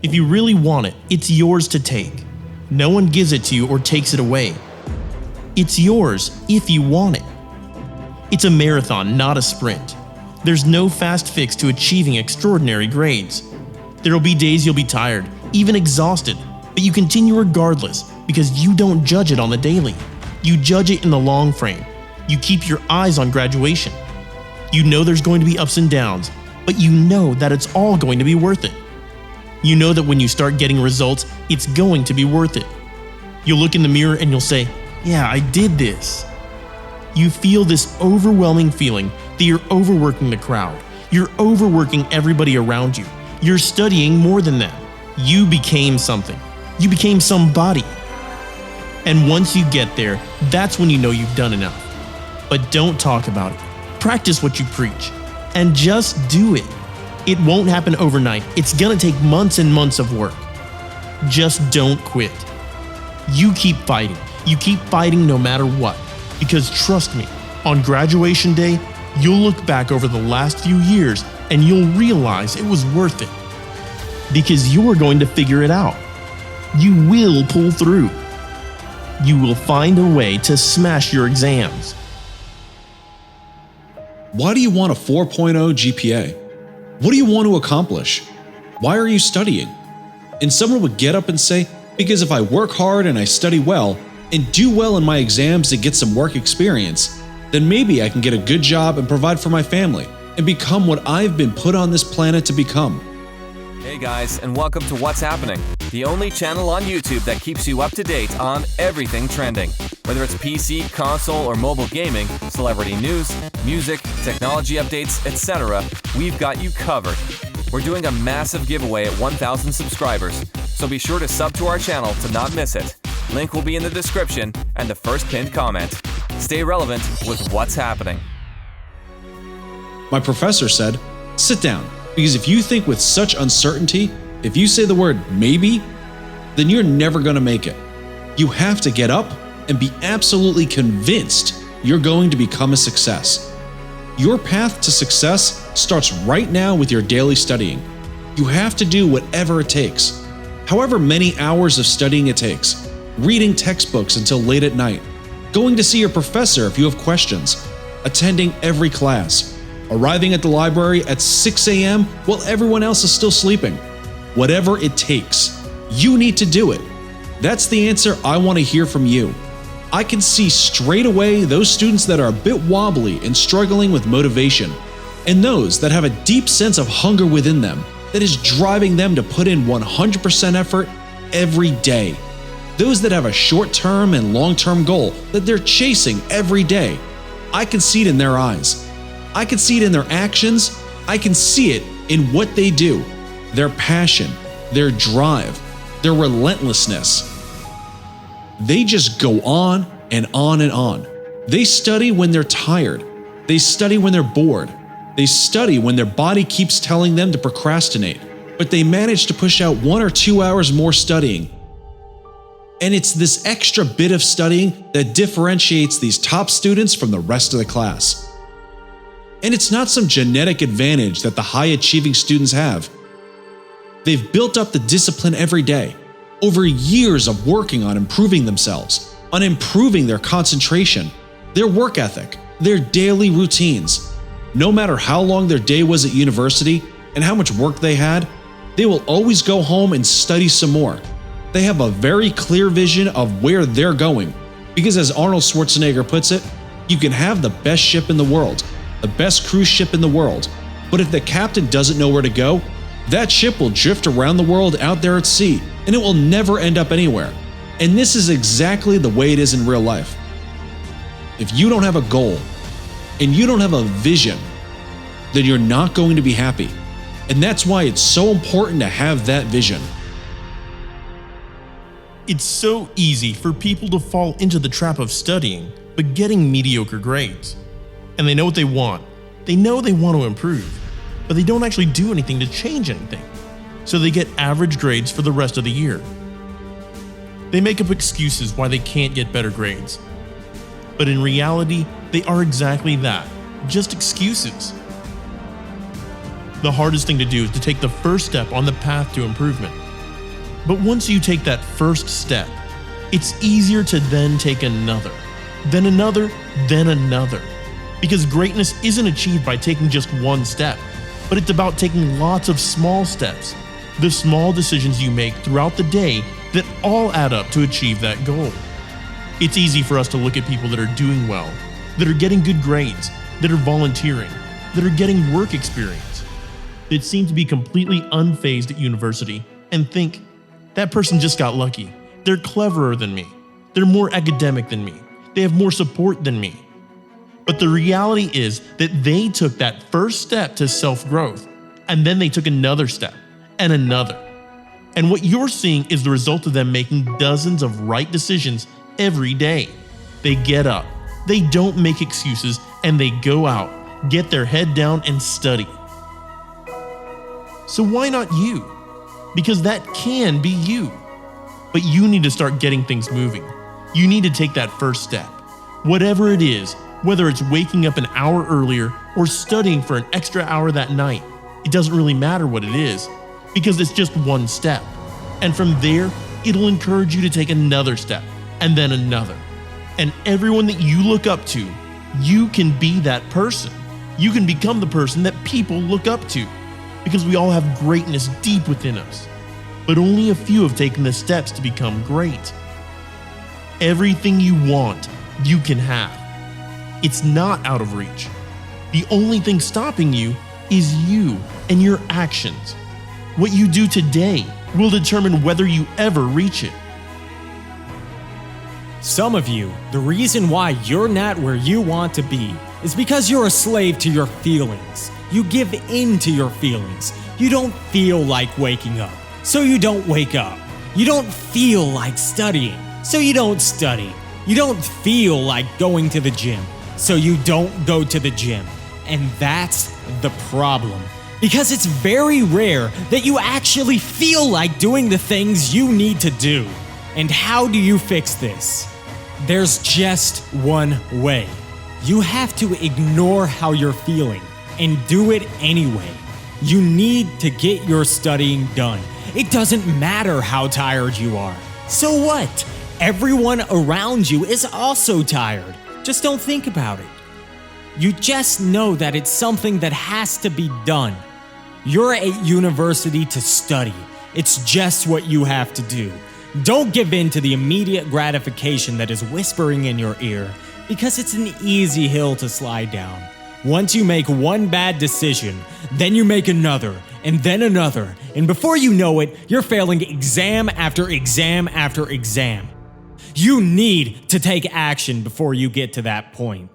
If you really want it, it's yours to take. No one gives it to you or takes it away. It's yours if you want it. It's a marathon, not a sprint. There's no fast fix to achieving extraordinary grades. There'll be days you'll be tired, even exhausted, but you continue regardless because you don't judge it on the daily. You judge it in the long frame. You keep your eyes on graduation. You know there's going to be ups and downs, but you know that it's all going to be worth it. You know that when you start getting results, it's going to be worth it. You'll look in the mirror and you'll say, yeah, I did this. You feel this overwhelming feeling that you're overworking the crowd. You're overworking everybody around you. You're studying more than them. You became something. You became somebody. And once you get there, that's when you know you've done enough. But don't talk about it. Practice what you preach. And just do it. It won't happen overnight. It's gonna take months and months of work. Just don't quit. You keep fighting. You keep fighting no matter what. Because trust me, on graduation day, you'll look back over the last few years and you'll realize it was worth it. Because you're going to figure it out. You will pull through. You will find a way to smash your exams. Why do you want a 4.0 GPA? What do you want to accomplish? Why are you studying? And someone would get up and say, because if I work hard and I study well and do well in my exams to get some work experience, then maybe I can get a good job and provide for my family and become what I've been put on this planet to become. Hey guys, and welcome to What's Happening, the only channel on YouTube that keeps you up to date on everything trending. Whether it's PC, console, or mobile gaming, celebrity news, music, technology updates, etc., we've got you covered. We're doing a massive giveaway at 1,000 subscribers, so be sure to sub to our channel to not miss it. Link will be in the description and the first pinned comment. Stay relevant with What's Happening. My professor said, sit down, because if you think with such uncertainty, if you say the word maybe, then you're never going to make it. You have to get up and be absolutely convinced you're going to become a success. Your path to success starts right now with your daily studying. You have to do whatever it takes. However many hours of studying it takes, reading textbooks until late at night, going to see your professor if you have questions, attending every class, arriving at the library at 6 a.m. while everyone else is still sleeping. Whatever it takes, you need to do it. That's the answer I want to hear from you. I can see straight away those students that are a bit wobbly and struggling with motivation, and those that have a deep sense of hunger within them that is driving them to put in 100% effort every day. Those that have a short-term and long-term goal that they're chasing every day. I can see it in their eyes. I can see it in their actions. I can see it in what they do, their passion, their drive, their relentlessness. They just go on and on and on. They study when they're tired. They study when they're bored. They study when their body keeps telling them to procrastinate, but they manage to push out 1 or 2 hours more studying. And it's this extra bit of studying that differentiates these top students from the rest of the class. And it's not some genetic advantage that the high-achieving students have. They've built up the discipline every day, over years of working on improving themselves, on improving their concentration, their work ethic, their daily routines. No matter how long their day was at university and how much work they had, they will always go home and study some more. They have a very clear vision of where they're going, because as Arnold Schwarzenegger puts it, you can have the best ship in the world, the best cruise ship in the world, but if the captain doesn't know where to go, that ship will drift around the world out there at sea, and it will never end up anywhere. And this is exactly the way it is in real life. If you don't have a goal, and you don't have a vision, then you're not going to be happy. And that's why it's so important to have that vision. It's so easy for people to fall into the trap of studying, but getting mediocre grades. And they know what they want. They know they want to improve, but they don't actually do anything to change anything. So they get average grades for the rest of the year. They make up excuses why they can't get better grades. But in reality, they are exactly that, just excuses. The hardest thing to do is to take the first step on the path to improvement, But once you take that first step, it's easier to then take another, then another, then another. Because greatness isn't achieved by taking just one step, but it's about taking lots of small steps, the small decisions you make throughout the day that all add up to achieve that goal. It's easy for us to look at people that are doing well, that are getting good grades, that are volunteering, that are getting work experience, that seem to be completely unfazed at university, and think, that person just got lucky. They're cleverer than me. They're more academic than me. They have more support than me. But the reality is that they took that first step to self-growth, and then they took another step, and another. And what you're seeing is the result of them making dozens of right decisions every day. They get up, they don't make excuses, and they go out, get their head down, and study. So why not you? Because that can be you. But you need to start getting things moving. You need to take that first step. Whatever it is, whether it's waking up an hour earlier or studying for an extra hour that night, it doesn't really matter what it is, because it's just one step. And from there, it'll encourage you to take another step, and then another. And everyone that you look up to, you can be that person. You can become the person that people look up to, because we all have greatness deep within us. But only a few have taken the steps to become great. Everything you want, you can have. It's not out of reach. The only thing stopping you is you and your actions. What you do today will determine whether you ever reach it. Some of you, the reason why you're not where you want to be is because you're a slave to your feelings. You give in to your feelings. You don't feel like waking up, so you don't wake up. You don't feel like studying, so you don't study. You don't feel like going to the gym, so you don't go to the gym. And that's the problem. Because it's very rare that you actually feel like doing the things you need to do. And how do you fix this? There's just one way. You have to ignore how you're feeling and do it anyway. You need to get your studying done. It doesn't matter how tired you are. So what? Everyone around you is also tired. Just don't think about it. You just know that it's something that has to be done. You're at university to study. It's just what you have to do. Don't give in to the immediate gratification that is whispering in your ear, because it's an easy hill to slide down. Once you make one bad decision, then you make another, and then another, and before you know it, you're failing exam after exam after exam. You need to take action before you get to that point.